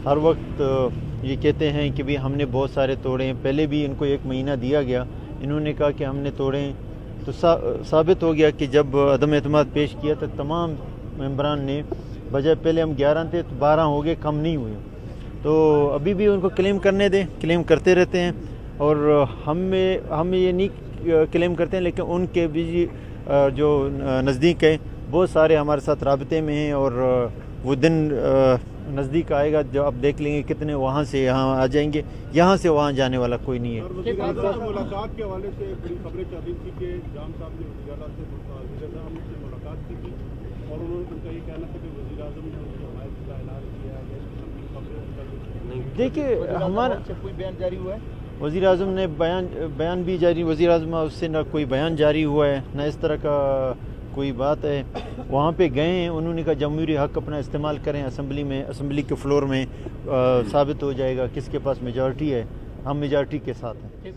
ہر وقت یہ کہتے ہیں کہ بھی ہم نے بہت سارے توڑے ہیں. پہلے بھی ان کو 1 مہینہ دیا گیا, انہوں نے کہا کہ ہم نے توڑے ہیں, تو ثابت ہو گیا کہ جب عدم اعتماد پیش کیا تو تمام ممبران نے بجائے پہلے ہم 11 تھے تو 12 ہو گئے, کم نہیں ہوئے. تو ابھی بھی ان کو کلیم کرنے دیں, کلیم کرتے رہتے ہیں, اور ہم یہ نہیں کلیم کرتے ہیں, لیکن ان کے بھی جو نزدیک ہے بہت سارے ہمارے ساتھ رابطے میں ہیں, اور وہ دن نزدیک آئے گا جو آپ دیکھ لیں گے کتنے وہاں سے یہاں آ جائیں گے, یہاں سے وہاں جانے والا کوئی نہیں ہے. ملاقات کے حوالے سے بڑی خبریں چل رہی تھی کہ جام صاحب نے وزیر اعلیٰ سے ملاقات کی تھی, اور انہوں نے ان کا یہ کہنا تھا کہ وزیر اعظم نے ان کی حمایت کا اعلان کیا ہے. دیکھیے ہمارا کوئی بیان جاری ہوا ہے؟ وزیر اعظم نے بیان بھی جاری, وزیر اعظم اس سے نہ کوئی بیان جاری ہوا ہے نہ اس طرح کا کوئی بات ہے. وہاں پہ گئے ہیں, انہوں نے کہا جمہوری حق اپنا استعمال کریں اسمبلی میں, اسمبلی کے فلور میں ثابت ہو جائے گا کس کے پاس میجارٹی ہے, ہم میجارٹی کے ساتھ ہیں.